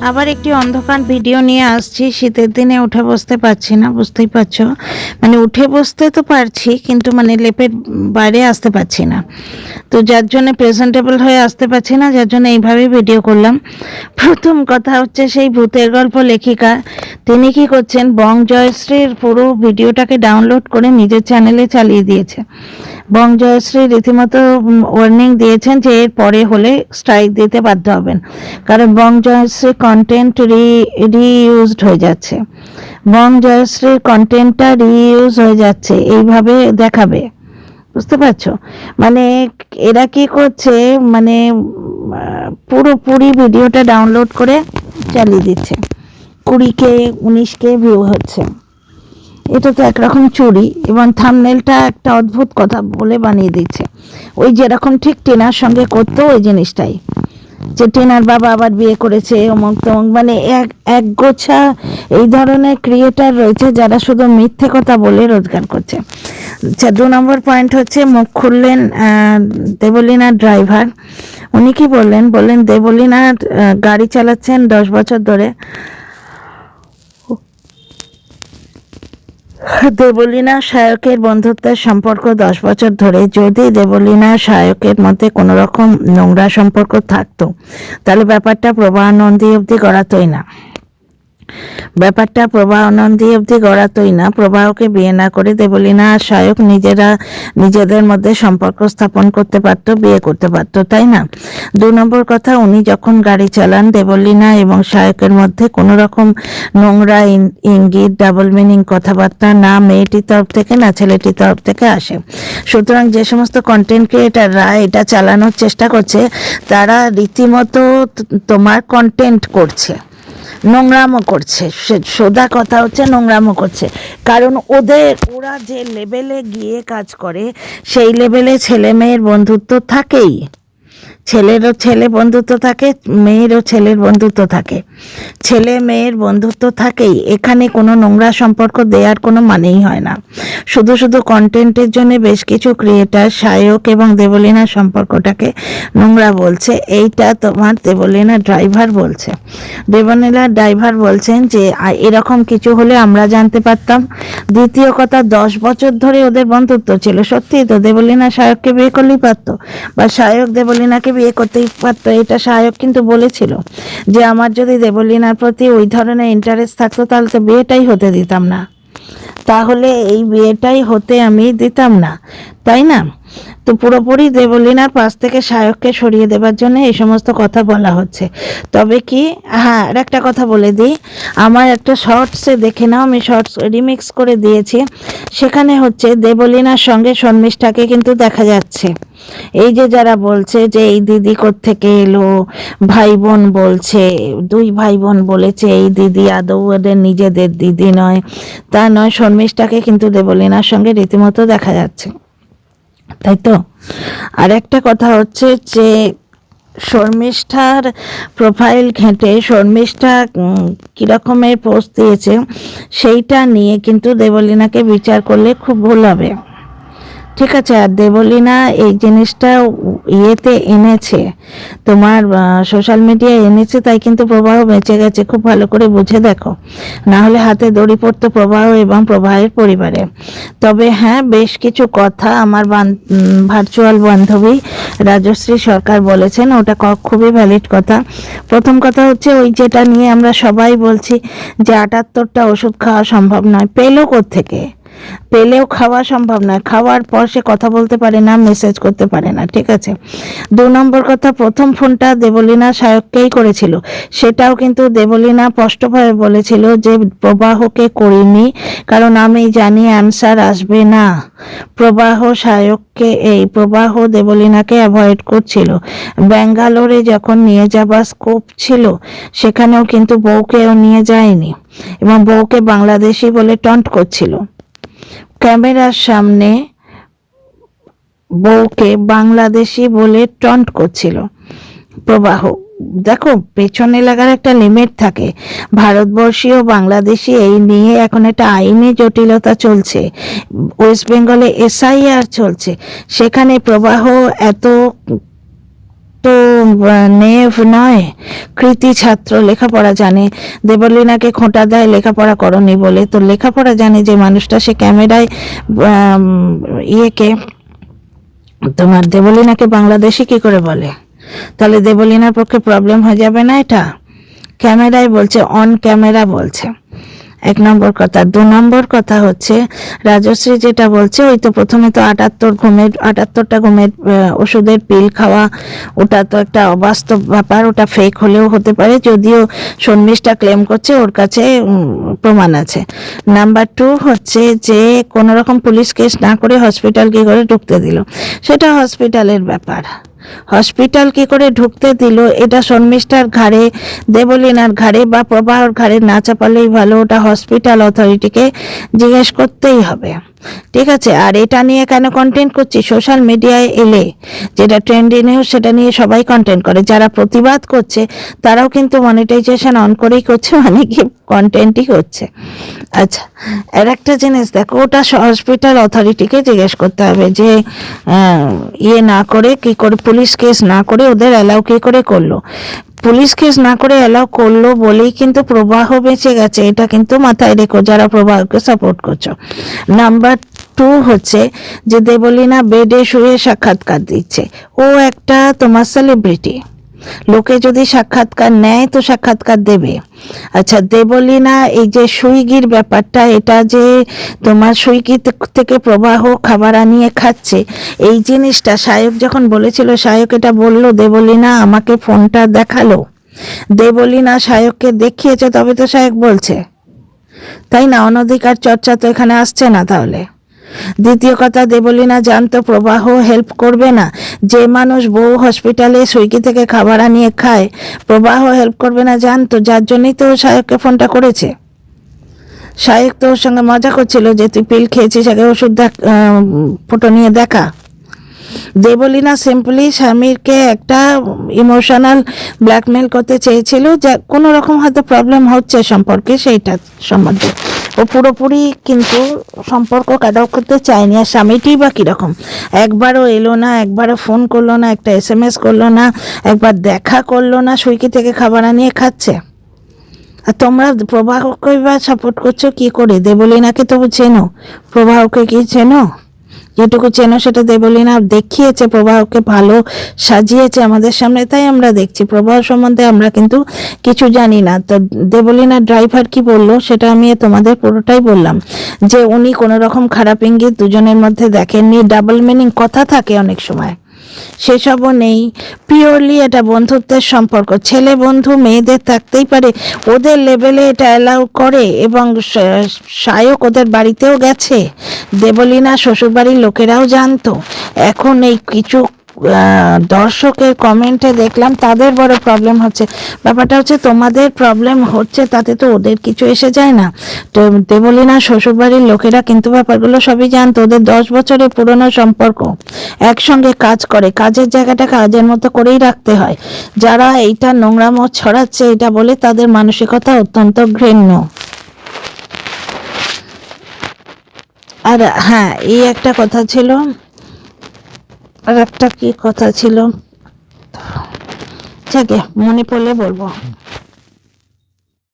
আবার একটি অন্ধকার ভিডিও নিয়ে আসছি। শীতের দিনে উঠে বসতে পারছি না, বুঝতেই পারছো। মানে উঠে বসতে তো পারছি, কিন্তু মানে লেপের বাইরে আসতে পারছি না। তো যার জন্য প্রেজেন্টেবল হয়ে আসতে পারছি না, যার জন্য এইভাবেই ভিডিও করলাম। প্রথম কথা হচ্ছে, সেই ভূতের গল্প লেখিকা তিনি কি করছেন, বং জয়শ্রীর পুরো ভিডিওটাকে ডাউনলোড করে নিজের চ্যানেলে চালিয়ে দিয়েছে। বং জয়শ্রী রীতিমতো ওয়ার্নিং দিয়েছেন যে এর পরে হলে স্ট্রাইক দিতে বাধ্য হবেন, কারণ বং জয়শ্রী কন্টেন্ট রিইউজড হয়ে যাচ্ছে। বং জয়শ্রীর কন্টেন্টটা রিইউজ হয়ে যাচ্ছে, এইভাবে দেখাবে, বুঝতে পারছো? মানে এরা কি করছে, মানে পুরোপুরি ভিডিওটা ডাউনলোড করে চালিয়ে দিচ্ছে। 20K 19K ভিউ হচ্ছে। এটা তো একরকম চুরি, এবং থাম্বনেলটা একটা অদ্ভুত কথা বলে বানিয়ে দিচ্ছে। ওই যেরকম ঠিক টেনার সঙ্গে করতো ওই জিনিসটাই, যে টেনার বাবা আবার বিয়ে করেছে অমুক তমুক, মানে এক গোছা এই ধরনের ক্রিয়েটার রয়েছে যারা শুধু মিথ্যে কথা বলে রোজগার করছে। আচ্ছা, 2 নম্বর পয়েন্ট হচ্ছে, মুখ খুললেন দেবলীনার ড্রাইভার। উনি কি বললেন দেবলীনা গাড়ি চালাচ্ছেন 10 বছর ধরে। দেবলীনা সায়কের বন্ধুত্বের সম্পর্ক 10 বছর ধরে। যদি দেবলীনা সায়কের মধ্যে কোনো রকম নোংরা সম্পর্ক থাকতো, তাহলে ব্যাপারটা প্রবাহানন্দী অবধি গড়াতোই না। প্রবাহকে বিয়ে না করে দেবলীনা আর সায়ক নিজেদের মধ্যে সম্পর্ক স্থাপন করতে পারতো, বিয়ে করতে পারতো, তাই না? 2 নম্বর কথা, উনি যখন গাড়ি চালান, দেবলীনা এবং সায়কের মধ্যে কোনো রকম নোংরা ইঙ্গিত, ডাবল মিনিং কথাবার্তা না মেয়েটির তরফ থেকে না ছেলেটির তরফ থেকে আসে। সুতরাং যে সমস্ত কন্টেন্ট ক্রিয়েটাররা এটা চালানোর চেষ্টা করছে, তারা রীতিমতো তোমার কন্টেন্ট করছে, নোংরামো করছে। সোজা কথা হচ্ছে নোংরামো করছে। কারণ ওরা যে লেভেলে গিয়ে কাজ করে, সেই লেভেলে ছেলে মেয়ের বন্ধুত্ব থাকেই। ছেলেরও ছেলে বন্ধুত্ব থাকে, মেয়েরও ছেলের বন্ধুত্ব থাকে, ছেলে মেয়ের বন্ধুত্ব থাকেই। এখানে কোনো নোংরা সম্পর্ক দেওয়ার কোনো মানেই হয় না। শুধু কন্টেন্টের জন্য বেশ কিছু ক্রিয়েটার সায়ক এবং দেবলীনার সম্পর্কটাকে নোংরা বলছে। এইটা তোমার দেবলীনা ড্রাইভার বলছেন যে এরকম কিছু হলে আমরা জানতে পারতাম। দ্বিতীয় কথা, 10 বছর ধরে ওদের বন্ধুত্ব ছিল। সত্যি তো দেবলীনা সায়ককে বিয়ে করলেই পারতো, বা সায়ক দেবলীনাকে বিয়ে করতেই পারতো। এটা সায়ক কিন্তু বলেছিল যে আমার যদি দেবলীনার প্রতি ওই ধরনের ইন্টারেস্ট থাকতো, তাহলে তো বিয়েটাই হতে দিতাম না, তাই না? তো পুরোপুরি দেবলীনার পাশ থেকে সায়ককে সরিয়ে দেবার জন্য এই সমস্ত কথা বলা হচ্ছে। তবে কি, হ্যাঁ, আর একটা কথা বলে দিই, আমার একটা শর্টসে দেখে নাও, আমি শর্টস রিমিক্স করে দিয়েছি। সেখানে হচ্ছে দেবলীনার সঙ্গে শর্মিষ্ঠাকে কিন্তু দেখা যাচ্ছে। এই যে যারা বলছে যে এই দিদি কোত্থেকে এলো, ভাই বোন বলছে, 2 ভাই বোন বলেছে এই দিদি আদৌ ওদের নিজেদের দিদি নয়, তা নয়, শর্মিষ্ঠাকে কিন্তু দেবলীনার সঙ্গে রীতিমতো দেখা যাচ্ছে, তাই তো? আর একটা কথা হচ্ছে যে শর্মিষ্ঠার প্রোফাইল ঘেঁটে শর্মিষ্ঠা কীরকমের পোস্ট দিয়েছে, সেইটা নিয়ে কিন্তু দেবলীনাকে বিচার করলে খুব ভুল হবে, ঠিক আছে? আর দেবলীনা এই জিনিসটা ইয়েতে এনেছে, তোমার সোশ্যাল মিডিয়ায় এনেছে, তাই কিন্তু প্রবাহ বেঁচে গেছে। খুব ভালো করে বুঝে দেখো, না হলে হাতে দড়ি পড়তো প্রবাহ এবং প্রবাহের পরিবারে। তবে হ্যাঁ, বেশ কিছু কথা আমার ভার্চুয়াল বান্ধবী রাজশ্রী সরকার বলেছেন, ওটা খুবই ভ্যালিড কথা। প্রথম কথা হচ্ছে, ওই যেটা নিয়ে আমরা সবাই বলছি যে 78টা ওষুধ খাওয়া সম্ভব নয়, পেলেও খাওয়া সম্ভব নয়। খাওয়ার পর সে কথা বলতে পারে না, মেসেজ করতে পারে না, ঠিক আছে? 2 নম্বর কথা, প্রথম ফোনটা দেবলীনা সায়ককেই করেছিল, সেটাও কিন্তু দেবলীনা স্পষ্টভাবে বলেছিল যে প্রবাহকে করিনি, কারণ আমি জানি অ্যান্সার আসবে না। প্রবাহ দেবলীনাকে অ্যাভয়েড করছিল। ব্যাঙ্গালোরে যখন নিয়ে যাবার স্কোপ ছিল, সেখানেও কিন্তু বউকেও নিয়ে যায়নি, এবং বউকে বাংলাদেশি বলে টন্ট করছিল। ক্যামেরার সামনে বউকে বাংলাদেশি বলে টন্ট করছিল প্রবাহ। দেখো, পেছনে লাগার একটা লিমিট থাকে। ভারতবর্ষীয় বাংলাদেশি এই নিয়ে এখন একটা আইনি জটিলতা চলছে। ওয়েস্ট বেঙ্গলে SIR চলছে, সেখানে প্রবাহ এত তো নেভ নয়, কৃতি ছাত্র, লেখাপড়া জানে। দেবলীনাকে খোঁটা দেয় লেখাপড়া করনি বলে, তো লেখাপড়া জানে যে মানুষটা, সে ক্যামেরায় ইয়েকে তোমার দেবলীনাকে বাংলাদেশি কি করে বলে? তাহলে দেবলীনার পক্ষে প্রবলেম হয়ে যাবে না? এটা ক্যামেরায় বলছে, অন ক্যামেরা বলছে, এক নম্বর কথা। দু নম্বর কথা হচ্ছে রাজশ্রী যেটা বলছে, ওই তো প্রথমে তো 78টা ঘুমের ওষুধের পিল খাওয়া, ওটা তো একটা অবাস্তব ব্যাপার, ওটা ফেক হলেও হতে পারে, যদিও শর্মিষ্ঠা ক্লেম করছে ওর কাছে প্রমাণ আছে। নাম্বার 2 হচ্ছে যে কোনো রকম পুলিশ কেস না করে হসপিটাল কি করে ঢুকতে দিল, সেটা হসপিটালের ব্যাপার। হসপিটাল কি করে ঢুকতে দিল এটা শর্মিষ্ঠার ঘাড়ে, দেবলীনার ঘাড়ে বা প্রবাহর ঘাড়ে না চাপালেই ভালো, ওটা হসপিটাল অথরিটিকে জিজ্ঞেস করতেই হবে। ঠিক আছে? আর এটা নিয়ে কেন কন্টেন্ট করছি? সোশ্যাল মিডিয়ায় এলে যেটা ট্রেন্ডি নিউজ, সেটা নিয়ে সবাই কন্টেন্ট করে। যারা প্রতিবাদ করছে তারাও কিন্তু মনিটাইজেশন অন করেই করছে, মানে কি কন্টেন্টই করছে। আচ্ছা, আর একটা জিনিস দেখো, ওটা হসপিটাল অথরিটিকে জিজ্ঞেস করতে হবে যে ইয়ে না করে কি করে, পুলিশ কেস না করে ওদের অ্যালাউ কি করে করলো। পুলিশ কেস না করে অ্যালাউ করলো বলেই কিন্তু প্রবাহ বেঁচে গেছে, এটা কিন্তু মাথায় রেখো যারা প্রবাহকে সাপোর্ট করছো। নাম্বার 2 হচ্ছে যে দেবলীনা বেডে শুয়ে সাক্ষাৎকার দিচ্ছে, ও একটা তোমার সেলিব্রিটি, লোকে যদি সাক্ষাৎকার নেয় তো সাক্ষাৎকার দেবে। আচ্ছা, দেবলীনা এই যে সুইগির ব্যাপারটা, এটা যে তোমার সুইগি থেকে প্রবাহ খাবার আনিয়ে খাচ্ছে, এই জিনিসটা সায়ক যখন বলেছিল, সায়ক এটা বললো, দেবলীনা আমাকে ফোনটা দেখালো, দেবলীনা সায়ককে দেখিয়েছে, তবে তো সায়ক বলছে, তাই না? অনধিকার চর্চা তো এখানে আসছে না তাহলে। দ্বিতীয় কথা, দেবলীনা জানতো প্রবাহ হেল্প করবে না, যে মানুষ বউ হসপিটালে সুইগি থেকে খাবার আনিয়ে খায়, প্রবাহ হেল্প করবে না জানতো, যার জন্যই তো সায়ককে ফোনটা করেছে। সায়ক তো ওর সঙ্গে মজা করছিল যে তুই পিল খেয়েছিস, আগে ওষুধ ফটো নিয়ে দেখা। দেবলীনা সিম্পলি স্বামীরকে একটা ইমোশনাল ব্ল্যাকমেল করতে চেয়েছিল, যা কোনো রকম হয়তো প্রবলেম হচ্ছে সম্পর্কে, সেইটা সম্বন্ধে ও পুরোপুরি কিন্তু সম্পর্ক কাটাও করতে চায়নি। আর স্বামীটি বা কীরকম, একবারও এলো না, একবারও ফোন করলো না, একটা SMS করলো না, একবার দেখা করলো না, সুইগি থেকে খাবার আনিয়ে খাচ্ছে। আর তোমরা প্রবাহকে বা সাপোর্ট করছো কি করে? দেবলীনাকে তো চেনো, প্রবাহকে কি চেনো? যেটুকু চেনো সেটা দেবলীনা দেখিয়েছে, প্রবাহকে ভালো সাজিয়েছে আমাদের সামনে, তাই আমরা দেখছি। প্রবাহ সম্বন্ধে আমরা কিন্তু কিছু জানি না। তো দেবলীনার ড্রাইভার কি বললো সেটা আমি তোমাদের পুরোটাই বললাম, যে উনি কোনো রকম খারাপ ইঙ্গিত দুজনের মধ্যে দেখেননি। ডাবল মিনিং কথা থাকে অনেক সময়, সেসবও নেই। পিওরলি এটা বন্ধুত্বের সম্পর্ক, ছেলে বন্ধু মেয়েদের থাকতেই পারে, ওদের লেভেলে এটা অ্যালাউ করে। এবং সায়ক ওদের বাড়িতেও গেছে, দেবলীনা শ্বশুরবাড়ির লোকেরাও জানতো। এখন এই কিছু দর্শকের কমেন্টে দেখলাম তাদের বড় প্রবলেম হচ্ছে। ব্যাপারটা হচ্ছে তোমাদের প্রবলেম হচ্ছে, তাতে তো ওদের কিছু এসে যায় না। তো দেবলীনা শ্বশুরবাড়ির লোকেরা কিন্তু ব্যাপারগুলো সবই জানতো, ওদের 10 বছরের পুরনো সম্পর্ক, একসঙ্গে কাজ করে, কাজের জায়গাটা কাজের মতো করেই রাখতে হয়। যারা এইটা নোংরামো ছড়াচ্ছে এটা বলে, তাদের মানসিকতা অত্যন্ত ঘৃণ্য। আর হ্যাঁ, এই একটা কথা ছিল, আর একটা কি কথা ছিল, যাকে মনে পড়লে বলবো।